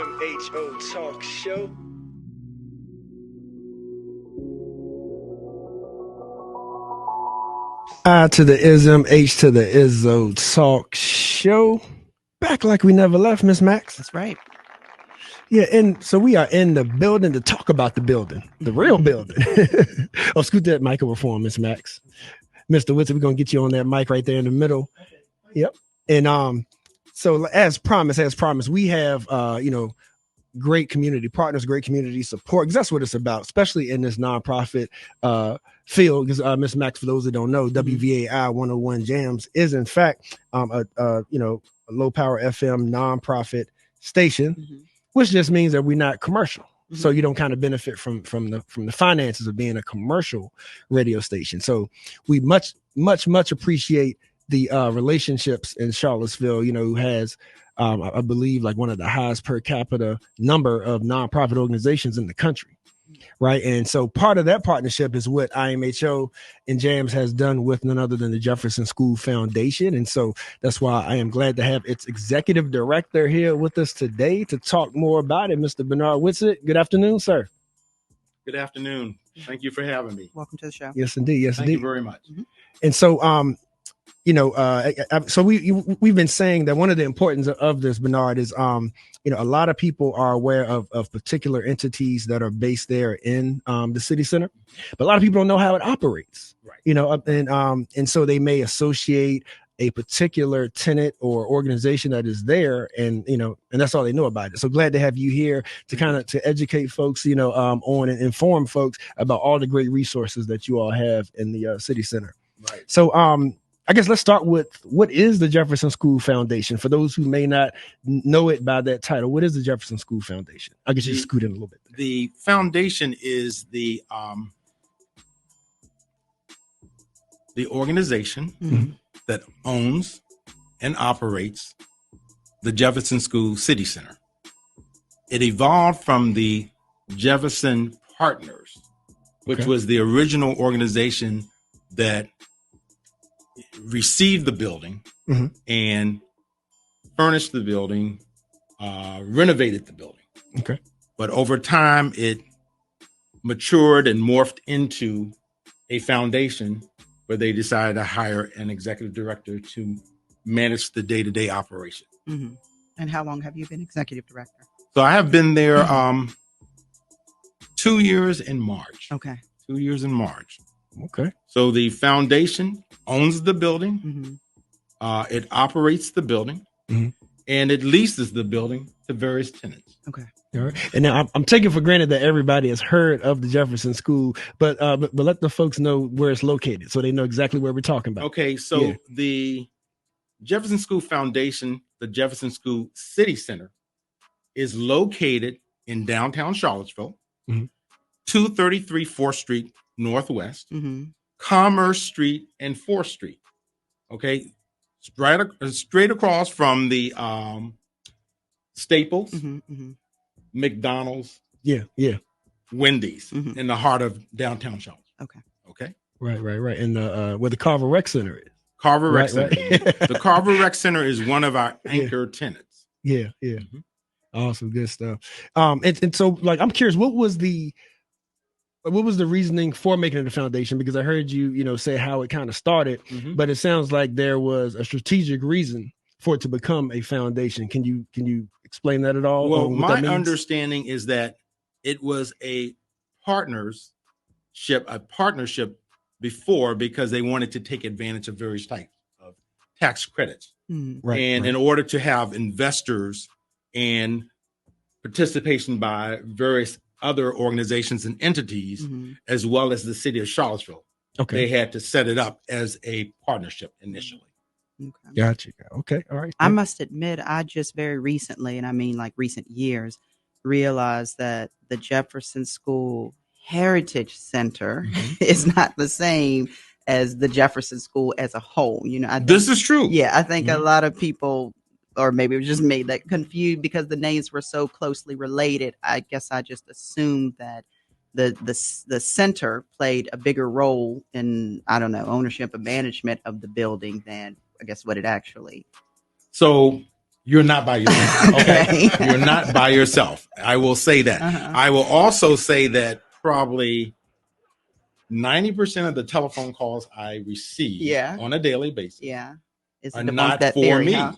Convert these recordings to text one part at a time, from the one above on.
ISMHO Talk Show. I to the ism, H to the Izzo Talk Show. Back like we never left, Miss Max. That's right. Yeah, and so we are in the building to talk about the building, the real building. Oh, scoot that mic over for him, Miss Max. Mr. Whitson, we're gonna get you on that mic right there in the middle. Yep. And so as promised, we have great community partners, great community support, because that's what it's about, especially in this nonprofit field. Because Miss Max, for those that don't know, WVAI 101 Jams is in fact a low power FM nonprofit station, which just means that we're not commercial. So you don't kind of benefit from the finances of being a commercial radio station. So we much appreciate the relationships in Charlottesville, who has I believe like one of the highest per capita number of nonprofit organizations in the country. Right. And so part of that partnership is what IMHO and JAMS has done with none other than the Jefferson School Foundation. And so that's why I am glad to have its executive director here with us today to talk more about it. Mr. Bernard Whitsitt. Good afternoon, sir. Good afternoon. Thank you for having me. Welcome to the show. Yes, indeed. Yes, Thank indeed. you very much. And so, so we've been saying that one of the importance of this, Bernard, is a lot of people are aware of particular entities that are based there in the city center, but a lot of people don't know how it operates. Right. And so they may associate a particular tenant or organization that is there, and that's all they know about it. So glad to have you here to kind of to educate folks, on and inform folks about all the great resources that you all have in the city center. Right. So I guess let's start with what is the Jefferson School Foundation? For those who may not know it by that title, what is the Jefferson School Foundation? I guess you scoot in a little bit. The foundation is the organization that owns and operates the Jefferson School City Center. It evolved from the Jefferson Partners, which was the original organization that received the building and furnished the building, renovated the building. Okay. But over time, it matured and morphed into a foundation where they decided to hire an executive director to manage the day-to-day operation. And how long have you been executive director? So I have been there 2 years in March. Okay. 2 years in March. Okay. So the foundation owns the building. It operates the building, and it leases the building to various tenants. Okay. All right. And now I'm taking for granted that everybody has heard of the Jefferson School, but let the folks know where it's located so they know exactly where we're talking about. Okay. So the Jefferson School Foundation, the Jefferson School City Center, is located in downtown Charlottesville, 233 4th Street Northwest, Commerce Street and 4th Street. Okay. Straight across from the Staples, McDonald's, Wendy's, in the heart of downtown Charlottesville. Okay. Right. And where the Carver Rec Center is. Carver Rec Center. The Carver Rec Center is one of our anchor tenants. Yeah. Awesome, good stuff. And so, like, I'm curious, what was the reasoning for making it a foundation? Because I heard you, say how it kind of started, but it sounds like there was a strategic reason for it to become a foundation. Can you explain that at all? Well, my understanding is that it was a partnership before, because they wanted to take advantage of various types of tax credits. In order to have investors and participation by various other organizations and entities, as well as the city of Charlottesville, they had to set it up as a partnership initially. Okay. Gotcha. Okay. All right. I must admit, I just very recently, and I mean like recent years, realized that the Jefferson School Heritage Center is not the same as the Jefferson School as a whole. This is true. Yeah, I think a lot of people, or maybe it was just me, that confused because the names were so closely related. I guess I just assumed that the center played a bigger role in, I don't know, ownership and management of the building than I guess what it actually. So You're not by yourself. Okay. Okay. You're not by yourself. I will say that. Uh-huh. I will also say that probably 90% of the telephone calls I receive on a daily basis It's are debunk not that for theory, me. huh?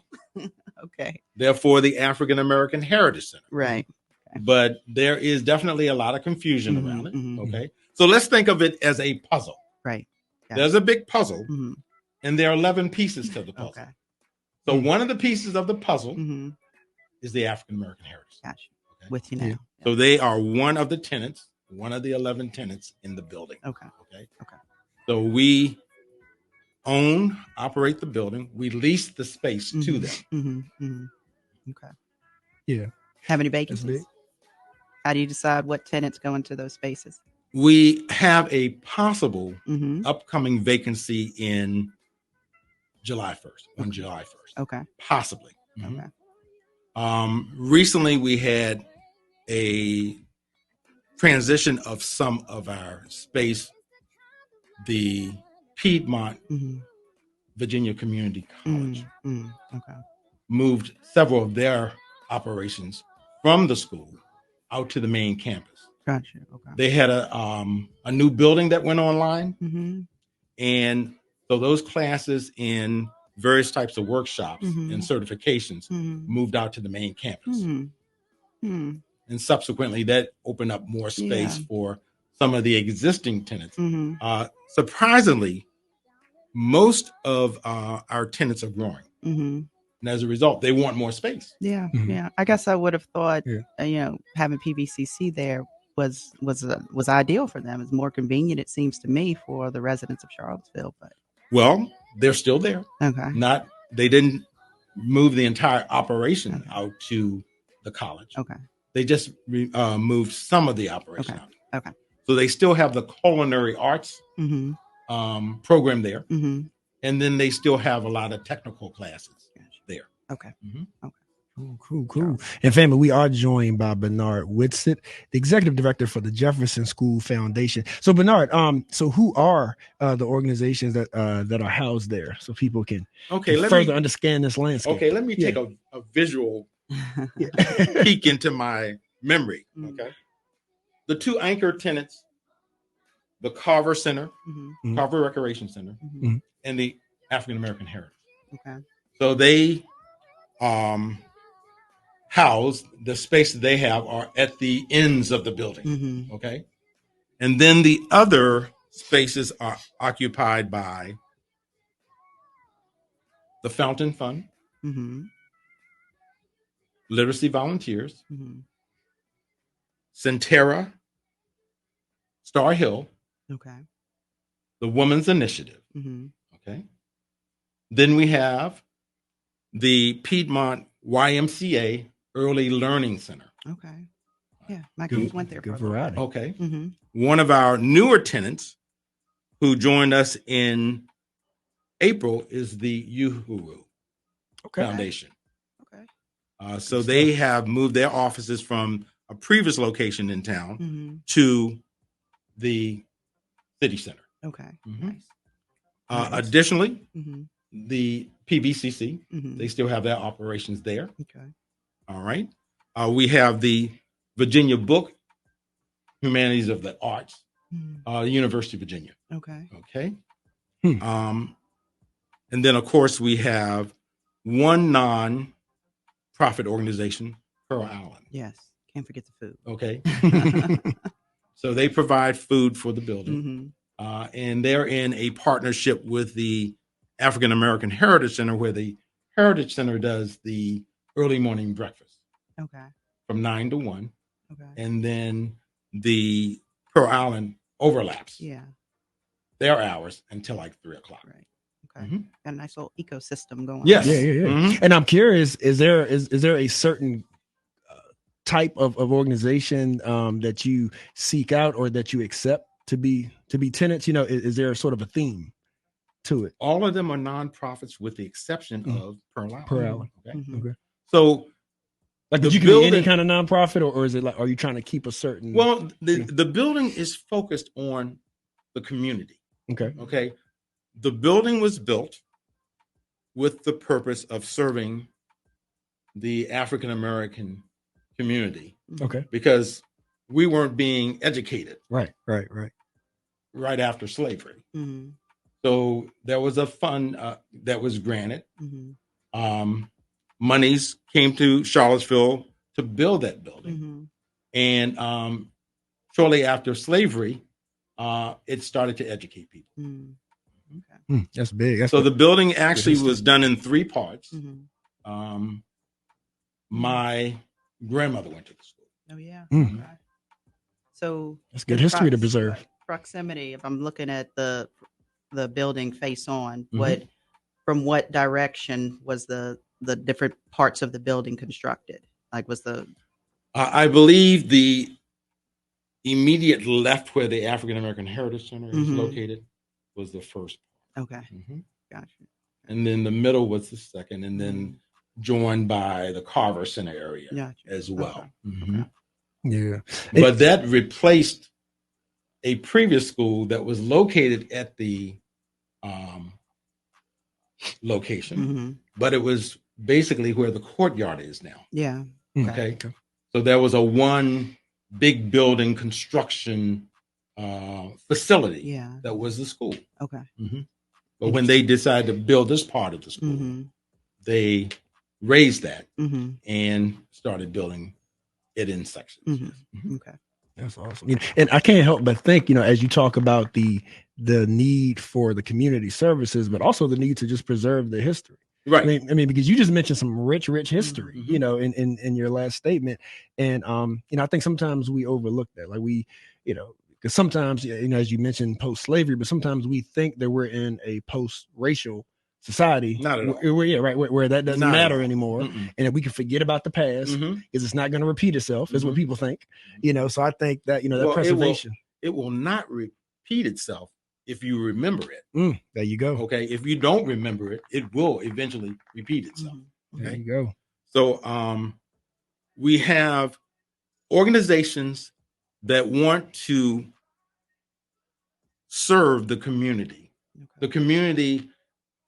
Okay. They're for the African American Heritage Center. Right. Okay. But there is definitely a lot of confusion around it. Mhm. Okay. So let's think of it as a puzzle. Right. Got There's a big puzzle, Mhm. and there are 11 pieces to the puzzle. Okay. So one of the pieces of the puzzle Mhm. is the African American Heritage Center. Gotcha. With you now. Yeah. So they are one of the tenants, one of the 11 tenants in the building. Okay. Okay. Okay. So we own, operate the building. We lease the space to them. Mm-hmm. Mm-hmm. Okay. Yeah. Have any That's vacancies? big. How do you decide what tenants go into those spaces? We have a possible Mm-hmm. upcoming vacancy in July 1st, on July 1st. Okay. Possibly. Mhm. Okay. Recently we had a transition of some of our space. The Piedmont Mm-hmm. Virginia Community College Okay. moved several of their operations from the school out to the main campus. Gotcha. Okay. They had a new building that went online, Mm-hmm. and so those classes in various types of workshops and certifications moved out to the main campus. Mm-hmm. And subsequently, that opened up more space for some of the existing tenants. Mm-hmm. Surprisingly, most of our tenants are growing. Mm-hmm. And as a result, they want more space. Yeah. Mhm. Yeah. I guess I would have thought, Yeah. having PVCC there was ideal for them. It's more convenient, it seems to me, for the residents of Charlottesville. But Well, they're still there. okay. They didn't move the entire operation out to the college. Okay. They just moved some of the operation out. Okay. So they still have the culinary arts Mm-hmm. program there. Mm-hmm. And then they still have a lot of technical classes there. Okay. Mhm. Cool. And family, we are joined by Bernard Whitsitt, the executive director for the Jefferson School Foundation. So Bernard, so who are the organizations that are housed there, so people can further understand this landscape? Okay, let me take a visual peek into my memory. Okay, the two anchor tenants, the Carver Center, Carver Recreation Center, and the African American Heritage. Okay. So they house the space that they have are at the ends of the building. Okay. And then the other spaces are occupied by the Fountain Fund, Literacy Volunteers, Centera, Star Hill, the Women's Initiative. Okay. Then we have the Piedmont YMCA Early Learning Center. Okay. Yeah, my kids went there. Good variety. Okay. One of our newer tenants who joined us in April is the Uhuru Foundation. Okay. So they have moved their offices from a previous location in town to the city center. Okay. Nice. Nice. Additionally, the PVCC, they still have their operations there. Okay. All right. We have the Virginia Book Humanities of the Arts, University of Virginia. Okay. Okay. And then, of course, we have one non-profit organization, Pearl Allen. Yes. Can't forget the food. Okay. So they provide food for the building. And they're in a partnership with the African American Heritage Center, where the Heritage Center does the early morning breakfast. Okay. From 9 to 1. Okay. And then the Pearl Island overlaps. Yeah. Their hours until like 3 o'clock. Right. Okay. Got a nice little ecosystem going. Yes. Yeah. And I'm curious, is there a certain type of organization that you seek out or that you accept to be tenants? Is there sort of a theme to it? All of them are nonprofits with the exception of Pearl Island. Pearl Island. Okay. So like, did you be any kind of nonprofit, or is it like, are you trying to keep a certain? Well, the building is focused on the community. Okay. The building was built with the purpose of serving the African American community Okay. because we weren't being educated Right. right after slavery. Mm-hmm. So there was a fund that was granted. Mm-hmm. Monies came to Charlottesville to build that building. Mm-hmm. And shortly after slavery, it started to educate people. Mm-hmm. Okay. That's big. So the building actually was done in 3 parts. Mm-hmm. My grandmother went to the school. Oh yeah. Mm. Okay. So That's good history to preserve. Proximity. If I'm looking at the building face on, Mhm. from what direction was the different parts of the building constructed? Like was the I believe the immediate left where the African American Heritage Center is Mhm. located was the first. okay? Mhm. Gotcha. And then the middle was the second, and then joined by the Carver Center area Gotcha. as well. Okay. Mhm. Okay. Yeah. But that replaced a previous school that was located at the location, Mm-hmm. but it was basically where the courtyard is now. Yeah. Okay. So there was a one big building construction facility Yeah. that was the school. Okay. But when they decided to build this part of the school, Mm-hmm. they raised that Mm-hmm. and started building it in sections. Mm-hmm. Okay. That's awesome. And I can't help but think, as you talk about the need for the community services, but also the need to just preserve the history. Right. I mean, because you just mentioned some rich history, Mhm. in your last statement. And I think sometimes we overlook that. Like because sometimes, as you mentioned post-slavery, but sometimes we think that we're in a post-racial society. Not at all. Where that doesn't Not at matter all. anymore. Mm-mm. And that we can forget about the past Mhm. because it's not going to repeat itself, is what Mhm. people think. So I think that, that Well, preservation. it will not repeat itself if you remember it. There you go. Okay. If you don't remember it, it will eventually repeat itself. Mm-hmm. There Okay. you go. So we have organizations that want to serve the community. The community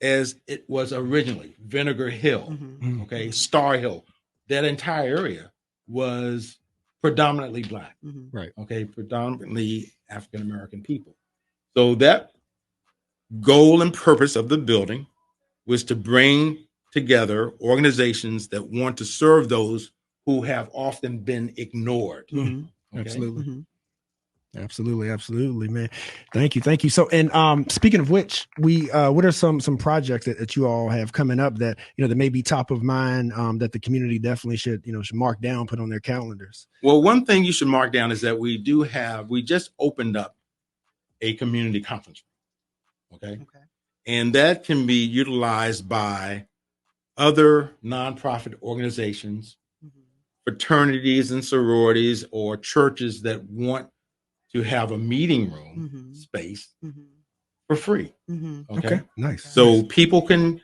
as it was originally, Vinegar Hill, Mm-hmm. okay, Star Hill. That entire area was predominantly Black, Mm-hmm. Right. okay, predominantly African American people. So that goal and purpose of the building was to bring together organizations that want to serve those who have often been ignored. Mm-hmm. Okay? Absolutely. Mm-hmm. Absolutely, man. Thank you. So, and speaking of which, we what are some projects that you all have coming up that that may be top of mind, that the community definitely should should mark down, put on their calendars? Well, one thing you should mark down is that we just opened up a community conference room, okay, and that can be utilized by other nonprofit organizations, fraternities and sororities, or churches that want to have a meeting room space for free. Mm-hmm. Okay. Nice. So people can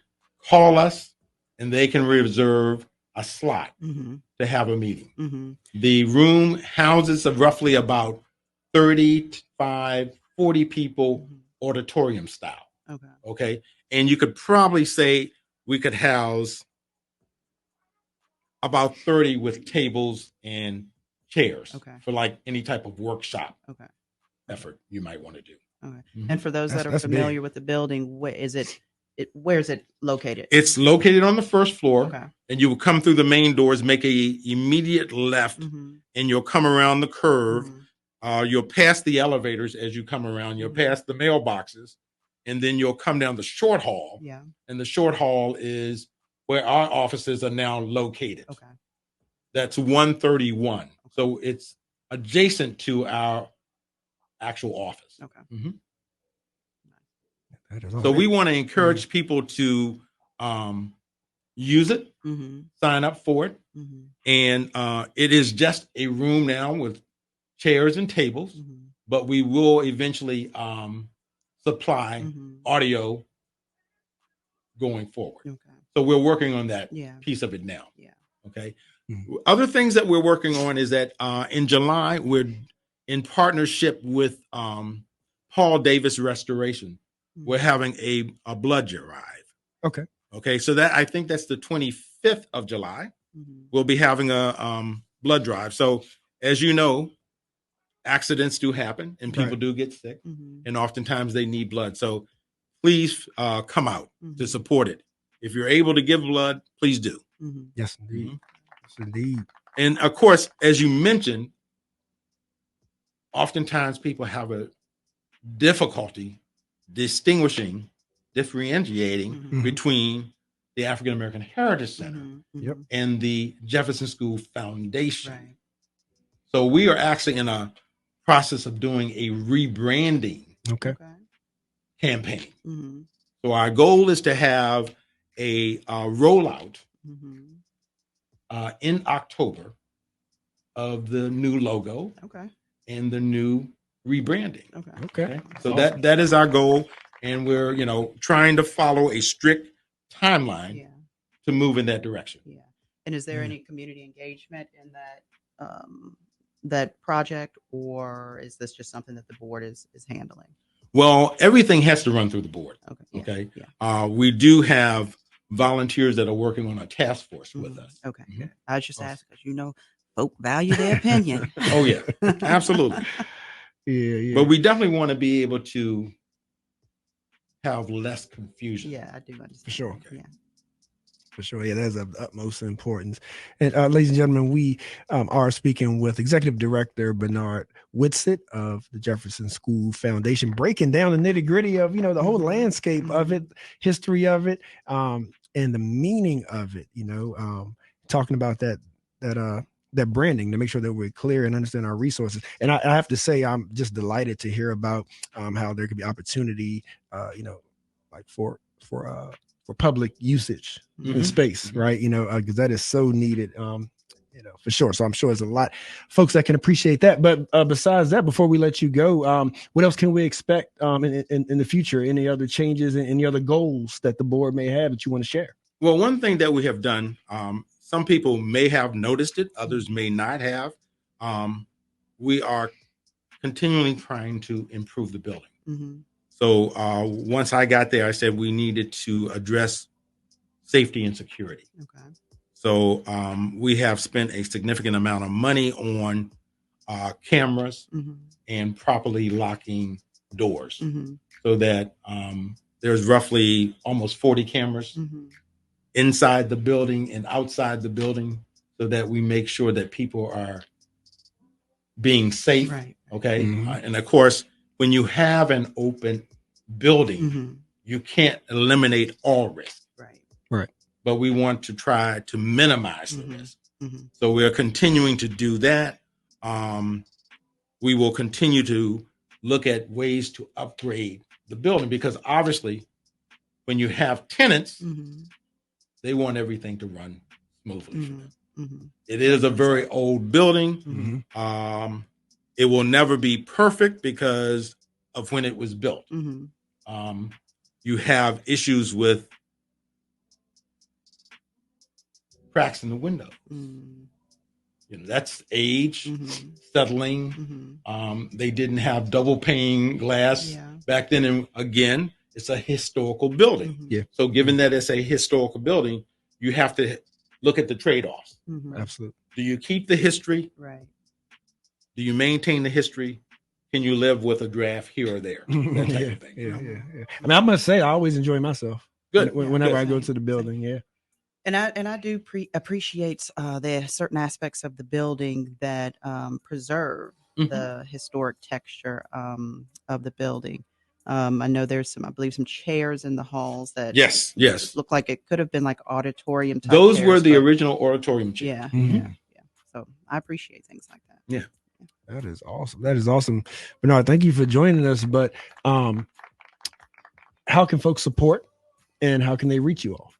call us and they can reserve a slot to have a meeting. Mm-hmm. The room houses roughly about 35, 40 people, auditorium style. Okay. And you could probably say we could house about 30 with tables and chairs for like any type of workshop effort you might want to do. Okay. And for those that are familiar with the building, where is it located? It's located on the first floor, and you will come through the main doors, make a immediate left, and you'll come around the curve. You'll pass the elevators as you come around. You'll pass the mailboxes, and then you'll come down the short hall. Yeah. And the short hall is where our offices are now located. That's 131. So it's adjacent to our actual office. So we want to encourage people to use it, sign up for it. And it is just a room now with chairs and tables, but we will eventually supply audio going forward. So we're working on that piece of it now. Okay. Other things that we're working on is that in July, we're in partnership with Paul Davis Restoration. We're having a blood drive. Okay. So that I think that's the 25th of July. we'll be having a blood drive. So as you know, accidents do happen and people do get sick, and oftentimes they need blood. So please come out to support it. If you're able to give blood, please do. Yes, indeed. Yes, indeed. And of course, as you mentioned, oftentimes people have a difficulty differentiating between the African American Heritage Center and the Jefferson School Foundation. Right. So we are actually in a process of doing a rebranding campaign. So our goal is to have a rollout in October of the new logo and the new rebranding. Okay. So that is our goal, and we're trying to follow a strict timeline to move in that direction. Yeah. And is there any community engagement in that project, or is this just something that the board is handling? Well, everything has to run through the board. Okay. We do have volunteers that are working on a task force with us. Okay. I was just asking because folk value their opinion. Oh yeah, absolutely. Yeah. But we definitely want to be able to have less confusion. Yeah, I do understand. For sure. Yeah. For sure. Yeah, that's of utmost importance. And ladies and gentlemen, we are speaking with Executive Director Bernard Whitsitt of the Jefferson School Foundation, breaking down the nitty gritty of, the whole landscape of it, history of it, and the meaning of it, talking about that branding to make sure that we're clear and understand our resources. And I have to say, I'm just delighted to hear about how there could be opportunity, like for public usage in space, right? Because that is so needed, for sure. So I'm sure there's a lot folks that can appreciate that. But besides that, before we let you go, what else can we expect in the future? Any other changes and any other goals that the board may have that you want to share? Well, one thing that we have done, some people may have noticed it, others may not have. We are continually trying to improve the building. So once I got there, I said we needed to address safety and security. So we have spent a significant amount of money on cameras and properly locking doors so that there's roughly almost 40 cameras inside the building and outside the building so that we make sure that people are being safe. Right. Okay. And of course, when you have an open building, you can't eliminate all risk. Right. But we want to try to minimize the risk. So we are continuing to do that. We will continue to look at ways to upgrade the building because obviously when you have tenants, they want everything to run smoothly for them. It is a very old building. It will never be perfect because of when it was built. You have issues with cracks in the window. That's age, settling. They didn't have double pane glass back then. And again, it's a historical building. So given that it's a historical building, you have to look at the trade-offs. Absolutely. Do you keep the history? Right. Do you maintain the history? Can you live with a draft here or there? That type of thing. Yeah. I mean, I must say, I always enjoy myself. Good. Whenever I go to the building. Yeah. And I do appreciate the certain aspects of the building that preserve the historic texture of the building. I know there's I believe some chairs in the halls that yes look like it could have been like auditorium type Those chairs, were the original auditorium chairs. Yeah. So I appreciate things like that. Yeah. That is awesome. Bernard, thank you for joining us. But how can folks support and how can they reach you all?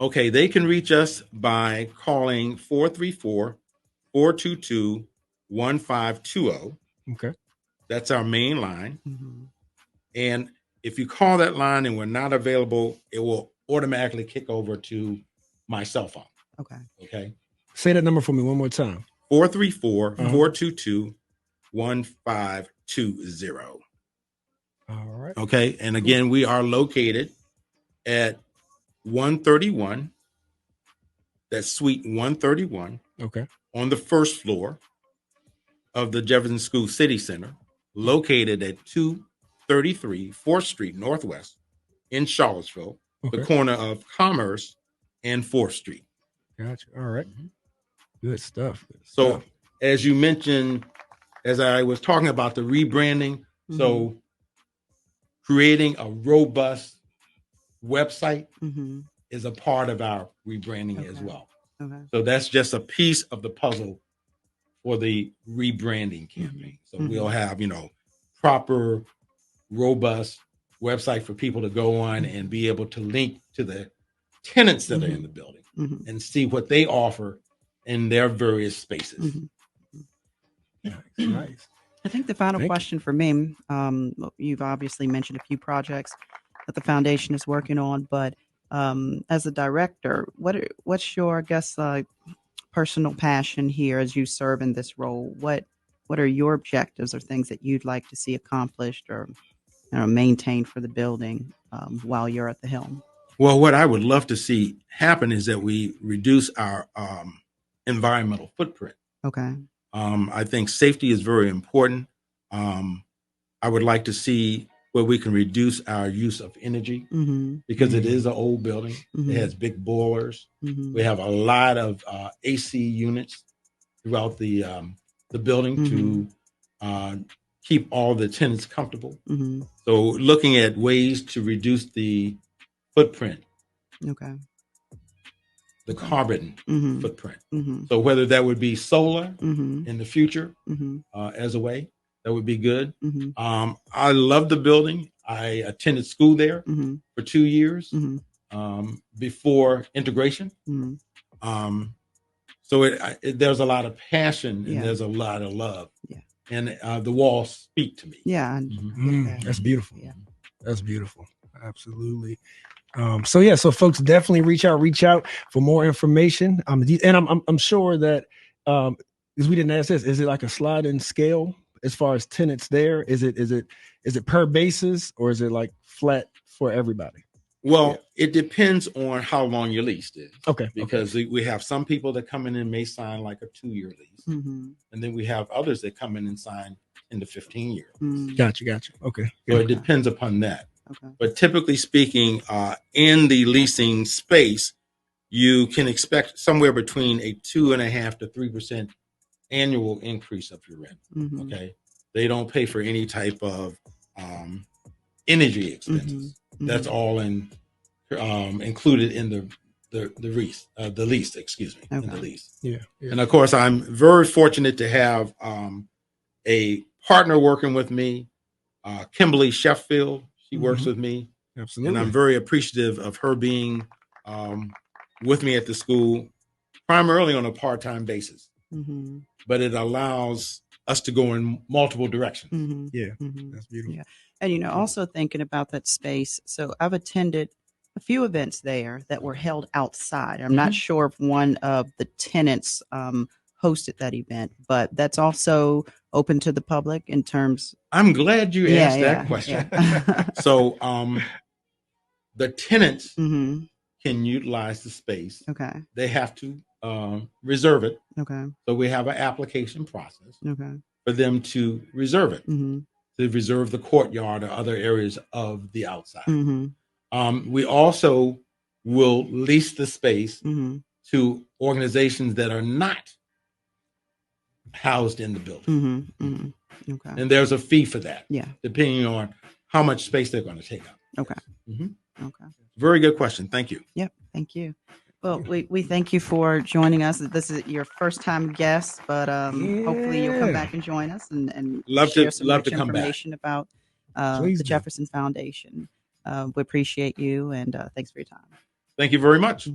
Okay, they can reach us by calling 434-422-1520. Okay. That's our main line. And if you call that line and we're not available, it will automatically kick over to my cell phone. Okay. Say that number for me one more time. 434-422-1520. All right. Okay. And again, we are located at 131 That's Suite 131 Okay. on the first floor of the Jefferson School City Center, located at 233 4th Street Northwest in Charlottesville, the Okay. corner of Commerce and 4th Street. Gotcha. All right. Good stuff. Good So, stuff. as you mentioned, as I was talking about the rebranding, so creating a robust website is a part of our rebranding as well. Okay. So that's just a piece of the puzzle for the rebranding campaign. So we'll have, proper, robust website for people to go on and be able to link to the tenants that are in the building and see what they offer in their various spaces. Nice. I think the final question for me, you've obviously mentioned a few projects that the foundation is working on, but as a director, what's your, I guess, personal passion here as you serve in this role? What are your objectives or things that you'd like to see accomplished or maintained for the building while you're at the helm? Well, what I would love to see happen is that we reduce our environmental footprint. Okay. I think safety is very important. I would like to see where we can reduce our use of energy because it is an old building. It has big boilers. We have a lot of AC units throughout the building to keep all the tenants comfortable. So looking at ways to reduce the footprint. Okay. The carbon footprint. So whether that would be solar in the future as a way, that would be good. I love the building. I attended school there for 2 years before integration. So there's a lot of passion and there's a lot of love. Yeah. And the walls speak to me. Yeah. That's beautiful. Yeah. That's beautiful. Absolutely. So folks, definitely reach out for more information. And I'm sure that because we didn't ask this, is it like a sliding scale as far as tenants there? Is it per basis or is it like flat for everybody? Well, it depends on how long your lease is. Okay. Because we have some people that come in and may sign like a 2-year lease. And then we have others that come in and sign in the 15-year. Gotcha. Okay. So it depends upon that. Okay. But typically speaking, in the leasing space, you can expect somewhere between a 2.5% to 3% annual increase of your rent. Okay, they don't pay for any type of energy expenses. That's all included in the lease. In the lease. Yeah. And of course, I'm very fortunate to have a partner working with me, Kimberly Sheffield. She works with me. Absolutely. And I'm very appreciative of her being with me at the school, primarily on a part-time basis. But it allows us to go in multiple directions. Yeah, that's beautiful. Yeah. And, also thinking about that space. So I've attended a few events there that were held outside. I'm not sure if one of the tenants hosted that event, but that's also open to the public in terms. I'm glad you asked that question. Yeah. So the tenants can utilize the space. Okay. They have to reserve it. Okay. So we have an application process for them to reserve it, to reserve the courtyard or other areas of the outside. We also will lease the space to organizations that are not housed in the building. Okay. And there's a fee for that. Yeah. Depending on how much space they're going to take up. Okay. Okay. Very good question. Thank you. Yep. Thank you. Well, we thank you for joining us. This is your first time guest, but hopefully you'll come back and join us and share some rich information about the Jefferson Foundation. We appreciate you and thanks for your time. Thank you very much.